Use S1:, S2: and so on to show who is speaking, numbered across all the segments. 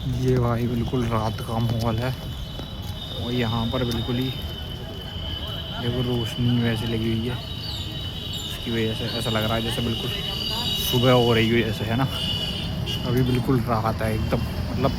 S1: ये भाई बिल्कुल रात का माहौल है और यहाँ पर बिल्कुल ही देखो रोशनी वैसे लगी हुई है, उसकी वजह से ऐसा लग रहा है जैसे बिल्कुल सुबह हो रही हो जैसे, है ना। अभी बिल्कुल रात है एकदम, मतलब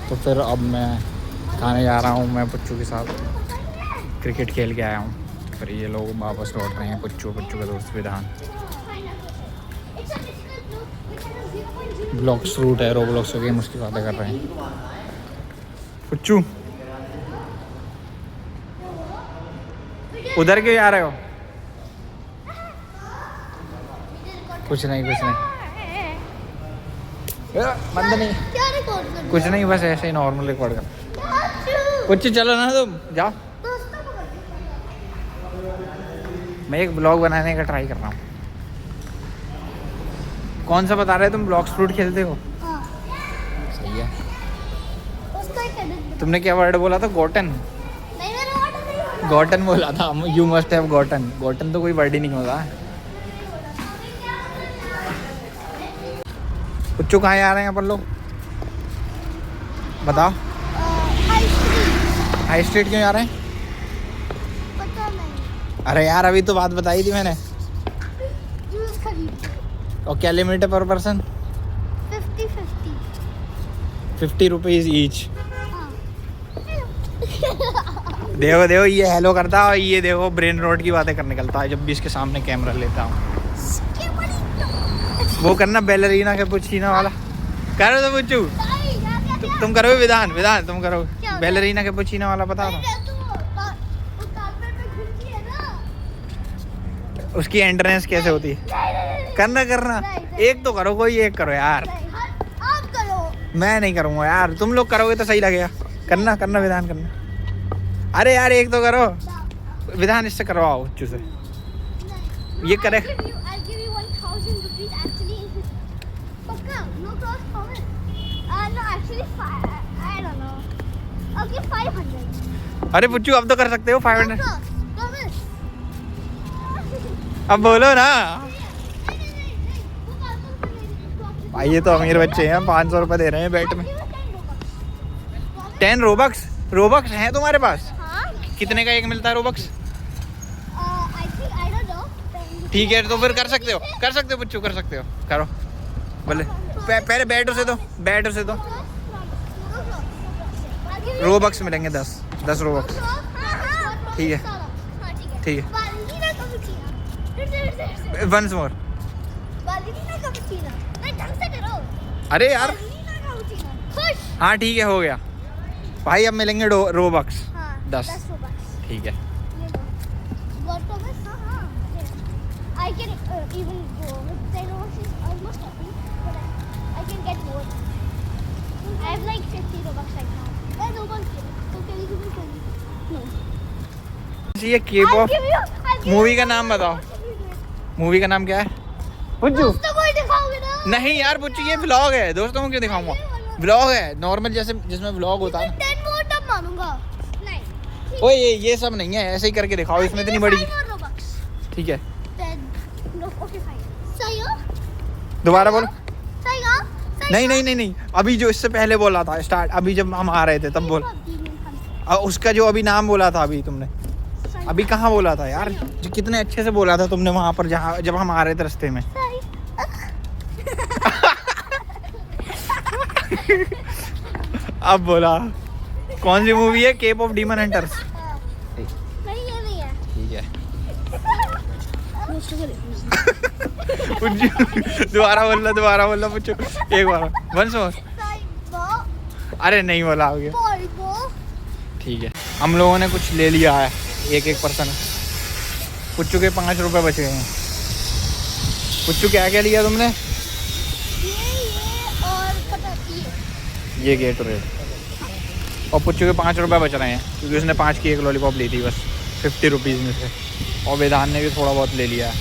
S1: तो फिर अब मैं खाने जा रहा हूँ। मैं पुच्चू के साथ क्रिकेट खेल के आया हूँ। फिर ये लोग वापस लौट रहे हैं, पुच्चू का दोस्त विधान। ब्लॉक्स रूट है, रोब्लॉक्स हो गए, उसकी बातें कर रहे हैं। पुच्चू उधर क्यों जा रहे हो? कुछ नहीं बंद नहीं, कुछ नहीं, बस ऐसे ही नॉर्मल रिकॉर्ड कर। कुछ चलो ना, तुम जाओ। मैं एक ब्लॉग बनाने का ट्राई कर रहा हूँ। कौन सा बता रहे तुम? ब्लॉक्स फ्रूट खेलते हो? सही है। तुमने क्या वर्ड बोला था? गोटन? गॉटन बोला था। You must have gotten. Gotten तो कोई वर्ड ही नहीं होता। पुच्चू कहाँ आ रहे हैं अपन लोग? बताओ। हाई स्ट्रीट क्यों जा रहे हैं?
S2: पता नहीं।
S1: अरे यार अभी तो बात बताई थी मैंने।
S2: जूस खरीद।
S1: और क्या लिमिट है पर पर्सन? 50 rupees each. देखो ये हेलो करता है, ये देखो ब्रेन रोड की बातें कर निकलता है जब भी इसके सामने कैमरा लेता हूँ। वो करना बैलरीना के पुच्छीना वाला करो तो पुच्चू। तुम करो विधान तुम करो बैलरीना के पुच्छीना वाला, पता था उसकी एंट्रेंस कैसे होती है? करना एक तो करो, कोई एक करो यार।
S2: आप करो।
S1: मैं नहीं करूँगा यार, तुम लोग करोगे तो सही लगेगा। करना विधान करना। अरे यार एक तो करो विधान, इससे करवाओ बच्चों से। ये करे अरे पुच्चू अब तो कर सकते हो 500। अब बोलो ना भाई, ये तो अमीर बच्चे हैं, 500 रुपये दे रहे हैं बैट में। 10 रोबक्स हैं तुम्हारे पास? कितने का एक मिलता है रोबक्स? ठीक है तो फिर कर सकते हो पुच्चू, कर सकते हो, करो बोले। पहले बैट से दो रोबक्स मिलेंगे 10 रोबक्स। ठीक है वंस मोर। अरे यार हाँ ठीक है, हो गया भाई। अब मिलेंगे रोबक्स 10। ठीक है। ये K-pop मूवी का नाम बताओ। मूवी का नाम क्या है पुच्चू? नहीं यार पुच्चू, ये व्लॉग है, दोस्तों को क्यों दिखाऊंगा? व्लॉग है नॉर्मल, जैसे जिसमें व्लॉग होता है ना। ओए ये सब नहीं है, ऐसे ही करके दिखाओ। इसमें इतनी बड़ी। ठीक है दोबारा बोलो। नहीं, अभी जो इससे पहले बोला था स्टार्ट, अभी जब हम आ रहे थे तब बोल। उसका जो अभी नाम बोला था अभी तुमने, अभी कहाँ बोला था यार? जो कितने अच्छे से बोला था तुमने वहां पर, जब हम आ रहे थे रास्ते में। अब बोला कौन सी मूवी है? K-pop Demon Hunters। ठीक है दोबारा बोलना पुच्चू, एक बार वंस मोर। अरे नहीं बोला, हो गया। ठीक है हम लोगों ने कुछ ले लिया है। एक पर्सन। पुच्चू के 5 रुपए बच गए हैं। पुच्चू क्या क्या लिया तुमने?
S2: ये और पता
S1: ये गेटोरेड। और पुच्चू के 5 रुपए बच रहे हैं क्योंकि उसने 5 की एक लॉलीपॉप ली थी बस 50 रुपीज़ में से। और वेदांत ने भी थोड़ा बहुत ले लिया है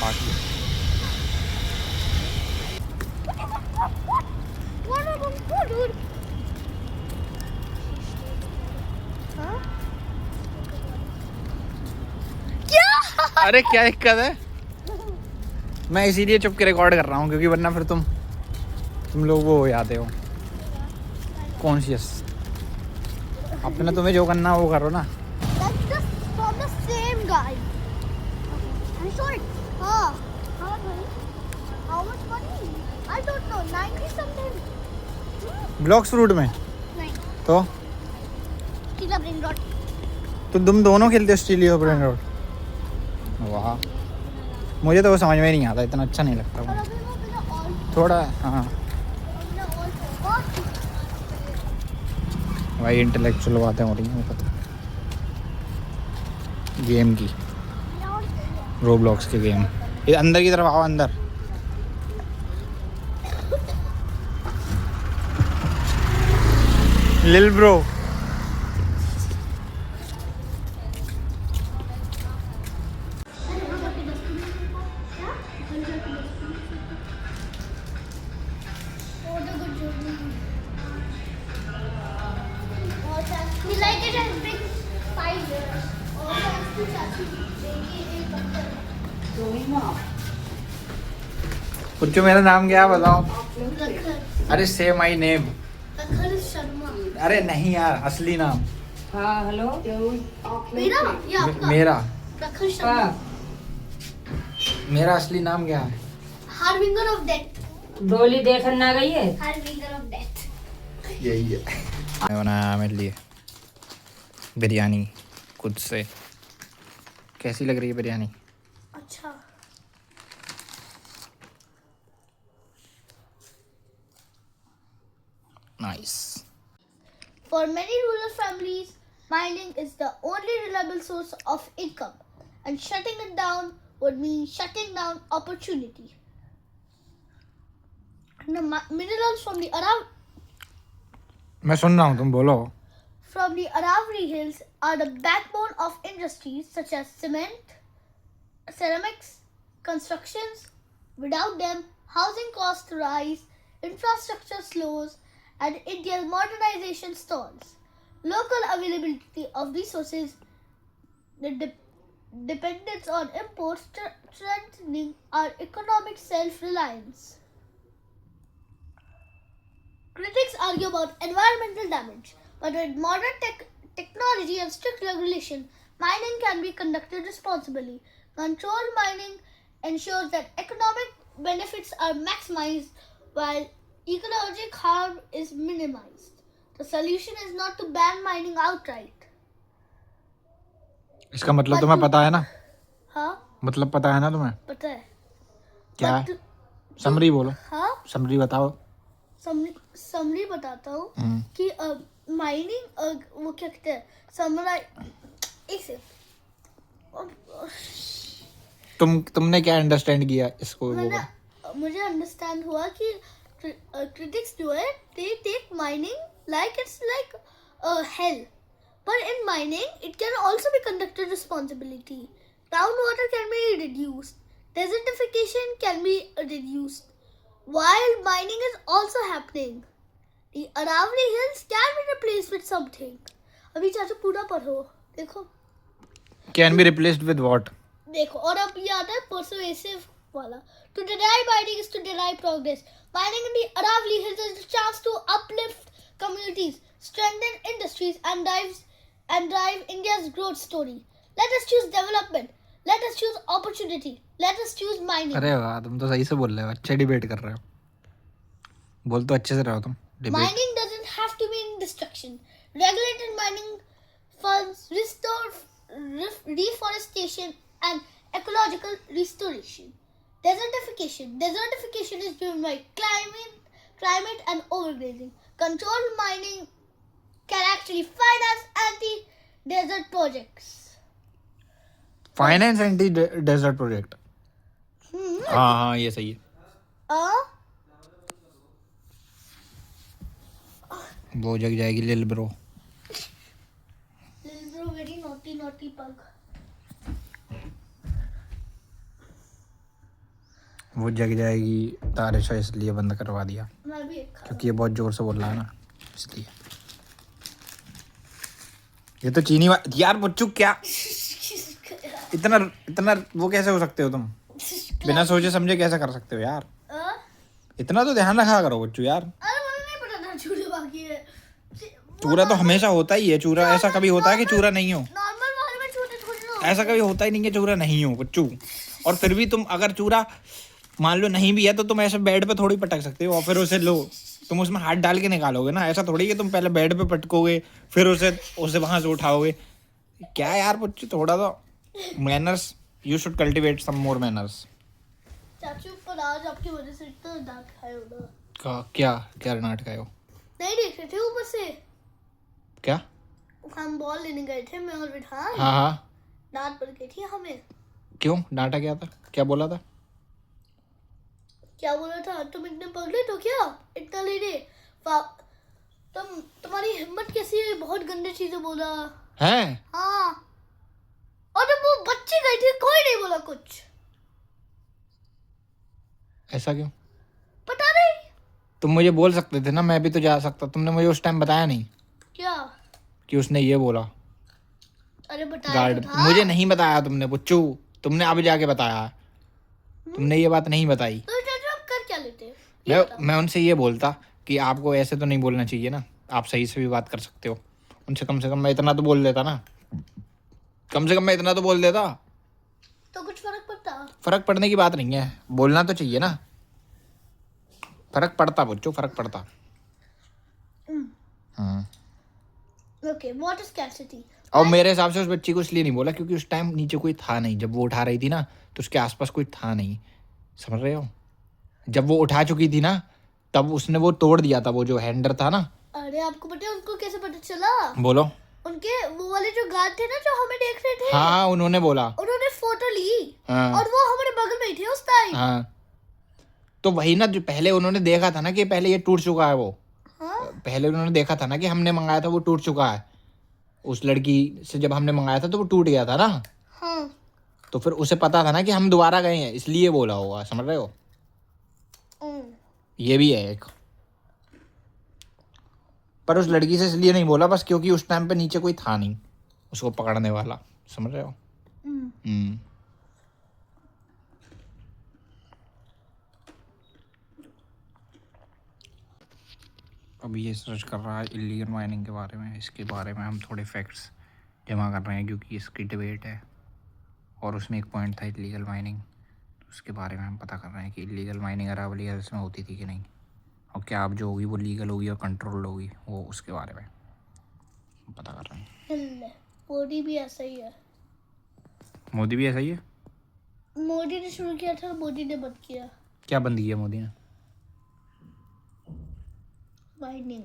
S1: बाकी। अरे क्या दिक्कत है? मैं इसीलिए चुप के रिकॉर्ड कर रहा हूँ क्योंकि वरना फिर तुम लोग वो हो जाते हो कॉन्शियस। अपने तुम्हें जो करना वो करो ना।
S2: That's just from the same guy. I saw it. हाँ. How much money? I don't know. 90 something.
S1: Blocks fruit में
S2: नहीं.
S1: तो
S2: Steel brain rot.
S1: तुम दोनों खेलते हो स्टील और ब्रेन रोड? वाह, मुझे तो वो समझ में नहीं आता, इतना अच्छा नहीं लगता
S2: और
S1: वो।
S2: अभी वो मेरा all.
S1: थोड़ा हाँ
S2: मेरा all बहुत.
S1: भाई इंटेलेक्चुअल बातें हो रही हैं पता गेम की,
S2: मेरा all.
S1: रोब्लॉक्स के गेम। ये अंदर की तरफ आओ, अंदर। लिल bro
S2: We like it has been 5 years. और उसकी चाची देखिए एक बच्चा.
S1: पुच्चू मेरा नाम क्या है बताओ?
S2: प्रखर.
S1: अरे से माई नेम।
S2: प्रखर शर्मा.
S1: अरे नहीं यार, असली नाम।
S3: हाँ हेलो
S2: मेरा या आपका?
S1: मेरा
S2: प्रखर शर्मा.
S1: मेरा असली नाम क्या है?
S2: Harbinger of death.
S3: डोली देखने ना गई है।
S2: Harbinger of death.
S1: यही है। मैं बनाया मेरे लिए बिरयानी खुद से। कैसी लग रही है बिरयानी?
S2: अच्छा.
S1: Nice.
S2: For many rural families, mining is the only reliable source of income, and shutting it down would mean shutting down opportunity. The minerals from the
S1: मैं सुन रहा हूँ, तुम बोलो।
S2: Aravalli Hills are the backbone of industries such as cement, ceramics, constructions. Without them, housing costs rise, infrastructure slows, and India's modernization stalls. Local availability of resources, the dependence on imports, strengthening our economic self-reliance. Critics argue about environmental damage, but with modern technology and strict regulation, mining can be conducted responsibly. Controlled mining ensures that economic benefits are maximized while ecological harm is minimized. The solution is not to ban mining outright.
S1: इसका मतलब तुम्हें पता है ना?
S2: हाँ,
S1: मतलब पता है ना तुम्हें?
S2: पता है.
S1: क्या है?
S2: But-
S1: समरी बोलो,
S2: हाँ,
S1: समरी बताओ।
S2: समरी बताता हूँ कि माइनिंग वो क्या कहते हैं एक से
S1: तुमने क्या अंडरस्टैंड किया इसको? वो
S2: मैंने मुझे अंडरस्टैंड हुआ कि critics जो है they take mining like it's like hell, but in mining it can also be conducted responsibility. Groundwater can be reduced, desertification can be reduced, while mining is also happening. The Aravalli Hills can be replaced with something. अभी चाचू पूरा पढ़ो, देखो
S1: can be replaced with what?
S2: देखो और अब ये आता है persuasive वाला. To deny mining is to deny progress. Mining in the Aravalli Hills is a chance to uplift communities, strengthen industries, and drive India's growth story. Let us choose development. Let us choose opportunity. Let us choose mining.
S1: अरे वाह, तुम तो सही से बोल रहे हो, अच्छे डिबेट कर रहे हो। बोल तो अच्छे से रहो तुम।
S2: Mining doesn't have to mean destruction. Regulated mining funds restore reforestation and ecological restoration. Desertification is driven by climate and overgrazing. Controlled mining can actually finance anti-desert desert projects.
S1: Finance anti desert project. हाँ ये सही है। वो जग जाएगी lil bro.
S2: Little bro, very naughty pug.
S1: वो जग जाएगी तारे शाह इसलिए बंद करवा दिया
S2: मैं भी एक खा
S1: क्योंकि ये बहुत जोर से बोल रहा है ना, इसलिए। ये तो चीनी यार बच्चू क्या इतना इतना वो कैसे हो सकते हो तुम? बिना सोचे समझे कैसे कर सकते हो यार? इतना तो ध्यान रखा करो बच्चू यार।
S2: अरे मुझे नहीं पता था चूरे बाकी है।
S1: चूरा तो हमेशा होता ही है। चूरा ऐसा कभी होता है कि चूरा नहीं हो?
S2: नॉर्मल वाले में छोटे छोटे
S1: ऐसा कभी होता ही नहीं है चूरा नहीं हो बच्चू। और फिर भी तुम अगर चूरा मान लो नहीं भी है तो तुम ऐसे बेड पे थोड़ी पटक सकते हो और फिर उसे लो, तुम उसमें हाथ डाल के निकालोगे ना। ऐसा थोड़ी कि तुम पहले बेड पे पटकोगे फिर उसे वहां से उठाओगे। क्या यार बच्चू, थोड़ा तो manners, you should cultivate some more manners.
S2: चाचू पर आज आपकी वजह से इतना डांट खाए हो ना।
S1: क्या क्या नाटक है वो?
S2: नहीं देख रहे थे ऊपर से?
S1: क्या?
S2: हम बॉल लेने गए थे मैं और विधान।
S1: हाँ
S2: डांट पड़ गई थी हमें।
S1: क्यों डांटा क्या था? क्या बोला था?
S2: क्या बोला था? तुम इतने पगले तो क्या इतना ले रहे? तुम्हारी हिम्मत कैसी है? बहुत गंदी चीजें बोला
S1: है।
S2: हाँ, और जब वो बच्चे गए थे कोई नहीं बोला कुछ।
S1: ऐसा क्यों?
S2: पता नहीं।
S1: तुम मुझे बोल सकते थे ना, मैं भी तो जा सकता। तुमने मुझे उस टाइम बताया नहीं
S2: क्या
S1: कि उसने ये बोला?
S2: अरे बताया
S1: गार्ड
S2: तो था।
S1: मुझे नहीं बताया तुमने बुच्चू, तुमने अब जाके बताया। तुमने ये बात नहीं बताई।
S2: तो चाचू आप कर क्या लेते? ये
S1: मैं उनसे ये बोलता कि आपको ऐसे तो नहीं बोलना चाहिए ना, आप सही से भी बात कर सकते हो। उनसे कम से कम मैं इतना तो बोल देता ना, कम से कम मैं इतना तो बोल देता।
S2: तो कुछ फर्क पड़ता?
S1: फर्क पड़ने की बात नहीं है, बोलना तो चाहिए ना। फर्क पड़ता बुच्चू, फर्क पड़ता। हाँ।
S2: Okay, water scarcity.
S1: और मेरे हिसाब से उस बच्ची को इसलिए नहीं बोला क्योंकि उस टाइम नीचे कोई था नहीं। जब वो उठा रही थी ना तो उसके आसपास कोई था नहीं, समझ रहे हो? जब वो उठा चुकी थी ना तब उसने वो तोड़ दिया था, वो जो हैंडल था ना।
S2: अरे आपको पता है उनको कैसे पता चला?
S1: बोलो।
S2: उनके वो वाले जो गार्ड थे ना जो हमें देख रहे थे,
S1: हाँ उन्होंने बोला,
S2: उन्होंने फोटो ली।
S1: हाँ।
S2: और वो हमारे बगल में ही थे उस टाइम।
S1: हाँ तो वही ना, जो पहले उन्होंने देखा था ना कि पहले ये टूट चुका है। वो पहले उन्होंने देखा था ना कि हमने मंगाया था वो टूट चुका है। उस लड़की से जब हमने मंगाया था तो वो टूट गया था ना।
S2: हाँ।
S1: तो फिर उसे पता था ना कि हम दोबारा गए हैं, इसलिए बोला होगा, समझ रहे हो? ये भी है एक। पर उस लड़की से इसलिए नहीं बोला बस क्योंकि उस टाइम पे नीचे कोई था नहीं उसको पकड़ने वाला, समझ रहे हो? अभी ये सर्च कर रहा है इलीगल माइनिंग के बारे में। इसके बारे में हम थोड़े फैक्ट्स जमा कर रहे हैं क्योंकि इसकी डिबेट है और उसमें एक पॉइंट था इलीगल माइनिंग। तो उसके बारे में हम पता कर रहे हैं कि इलीगल माइनिंग अरावली हिल्स में होती थी कि नहीं, और क्या अब जो होगी वो लीगल होगी और कंट्रोल होगी, वो उसके बारे में हम पता कर रहे हैं।
S2: मोदी भी ऐसा ही है।
S1: मोदी भी ऐसा ही है?
S2: मोदी ने शुरू किया था, मोदी ने बंद किया।
S1: क्या बंद किया मोदी ने?
S2: माइनिंग।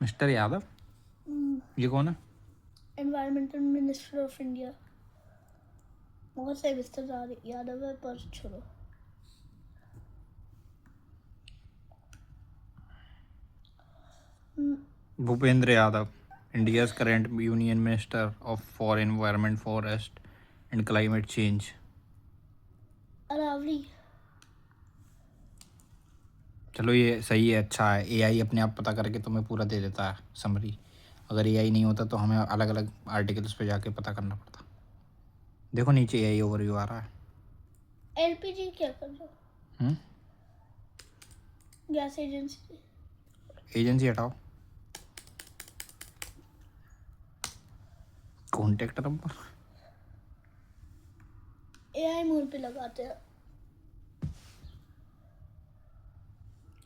S1: मिस्टर यादव? ये कौन है?
S2: Environmental minister of India. बहुत से मिस्टर यादव है पर छोड़ो।
S1: Bhupender Yadav, India's current union minister for environment, forest and climate change.
S2: Aravalli.
S1: चलो ये सही है, अच्छा है। एआई अपने आप पता करके तुम्हें पूरा दे देता है समरी। अगर एआई नहीं होता तो हमें अलग अलग आर्टिकल्स पे जाके पता करना पड़ता। देखो नीचे एआई ओवरव्यू आ रहा है।
S2: एलपीजी क्या कर रहे हो? गैस एजेंसी
S1: हटाओ। कॉन्टेक्ट नंबर
S2: एआई मोड पे लगाते हैं।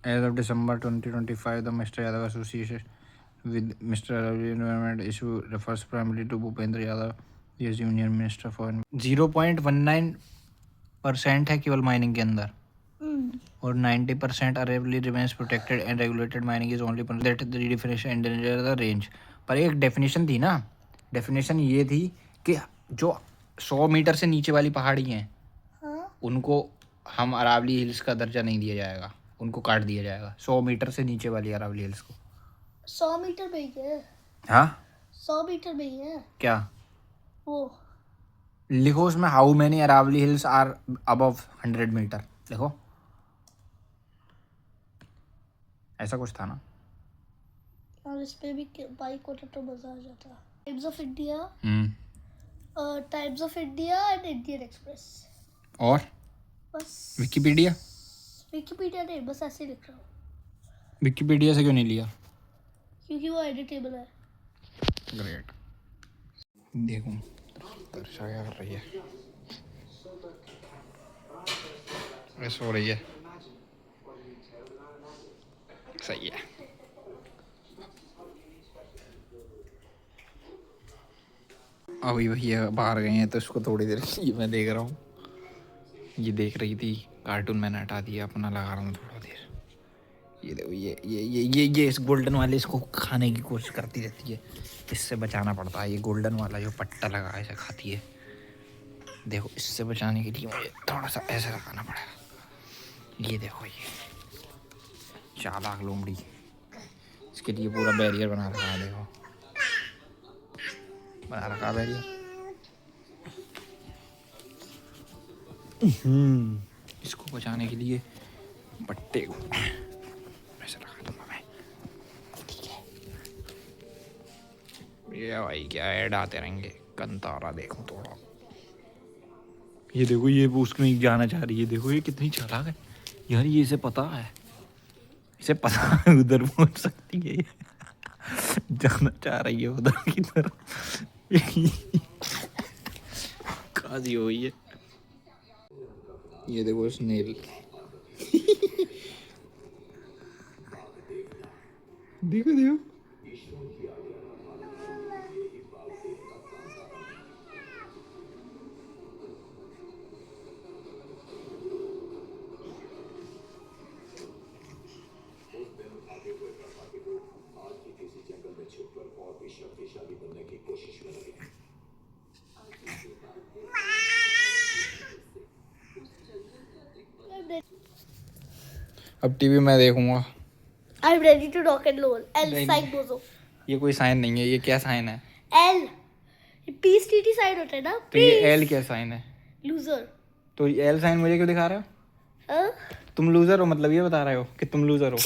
S1: As of December 2025, the Mr. Yadav association with Mr. Yadav Environment issue refers primarily to Bhupendra Yadav, yes, Union Minister for 0.19% है केवल माइनिंग के अंदर। और 90% अरेबली remains protected and regulated mining is only that the definition endanger the range. पर एक definition थी ना, डेफिनेशन ये थी कि जो 100 मीटर से नीचे वाली पहाड़ी हैं उनको हम अरावली हिल्स का दर्जा नहीं दिया जाएगा, उनको काट दिया जाएगा। 100 मीटर से नीचे वाली अरावली हिल्स को
S2: 100 मीटर पे ही है।
S1: हाँ
S2: 100 मीटर पे ही है
S1: क्या
S2: वो।
S1: लिखो उसमें, how many Aravalli hills are above 100 metre लिखो, ऐसा कुछ था ना।
S2: और इस पे भी बाइक होता तो मजा आ जाता। Times of India, times of India and Indian express.
S1: और
S2: बस
S1: विकिपीडिया,
S2: विकिपीडिया नहीं, बस ऐसे लिख रहा हूँ
S1: विकिपीडिया से क्यों नहीं लिया?
S2: क्योंकि वो एडिटेबल है।
S1: ग्रेट। देखो दर्शा क्या कर रही है, ऐसे हो रही है, सही है। अभी भैया बाहर गए हैं तो इसको थोड़ी देर ये मैं देख रहा हूँ, ये देख रही थी कार्टून, मैंने हटा दिया, अपना लगा रहा हूँ थोड़ा देर। ये देखो ये इस गोल्डन वाले इसको खाने की कोशिश करती रहती है, इससे बचाना पड़ता है। ये गोल्डन वाला जो पट्टा लगा है इसे खाती है। देखो इससे बचाने के लिए मुझे थोड़ा सा ऐसे लगाना पड़ेगा। ये देखो ये चालाक लोमड़ी, इसके लिए पूरा बैरियर बना रखा है। देखो बना रखा बैरियर। इसको बचाने के लिए पट्टे को ऐसे लगा दूंगा मैं, ठीक है। ये भाई क्या ऐड आते रहेंगे, कंतारा देखो थोड़ा। ये देखो ये उसमें जाना चाह रही है, देखो ये कितनी चालाक है यार, ये इसे पता है, इसे पता है उधर पहुंच सकती है ये। जाना चाह रही है उधर की तरफ। काजी हुई है। ये देखो स्नेल। देखो देखो अब टीवी मैं देखूंगा।
S2: I'm ready to rock and roll. L sign बोलो।
S1: ये कोई साइन नहीं है, ये क्या साइन है?
S2: L पीस टीटी साइन होता है ना।
S1: तो ये एल क्या साइन है?
S2: लूजर।
S1: तो ये एल साइन मुझे क्यों दिखा रहे हो? तुम लूजर हो, मतलब ये बता रहे हो कि तुम लूजर हो।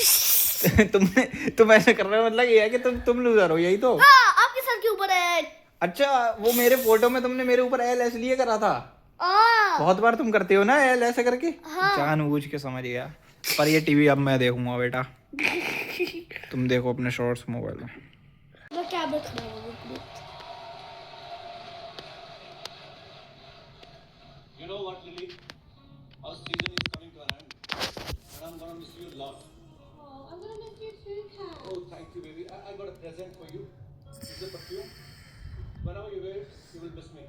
S1: तुम ऐसे कर रहे हो, मतलब ये है कि तुम लूजर हो, यही तो।
S2: आपके सर के ऊपर है।
S1: अच्छा वो मेरे फोटो में तुमने मेरे ऊपर एल इसलिए करा था। बहुत बार तुम करते हो ना एल ऐसे करके। जानबूझ के, समझ गया। पर ये टीवी अब मैं देखूंगा बेटा, तुम देखो अपने शॉर्ट्स मोबाइल में।
S2: मैं कैमरा खराब
S4: You know what, Lily? Our season is coming to an end, and I'm gonna miss you a lot.
S2: Oh, I'm gonna miss you too, Kat.
S4: Oh, thank you, baby. I got a present for you. This is a perfume. Whenever you wear it, you will miss me.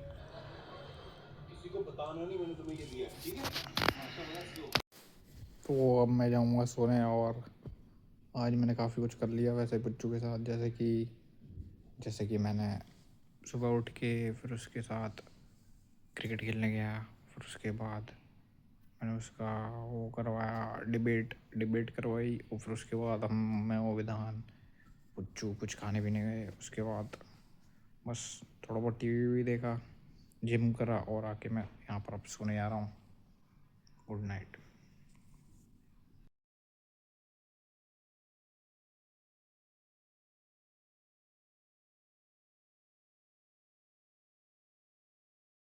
S4: किसी को बताना नहीं मैंने तुम्हें ये दिया, ठीक है? So let's go.
S1: तो अब मैं जाऊंगा सोने, और आज मैंने काफ़ी कुछ कर लिया वैसे बच्चों के साथ, जैसे कि मैंने सुबह उठ के फिर उसके साथ क्रिकेट खेलने गया, फिर उसके बाद मैंने उसका वो करवाया, डिबेट करवाई, और फिर उसके बाद मैं वो विधान पुच्चू कुछ खाने पीने गए। उसके बाद बस थोड़ा बहुत टीवी भी देखा, जिम करा, और आके मैं यहाँ पर अब सोने जा रहा हूँ। Good night.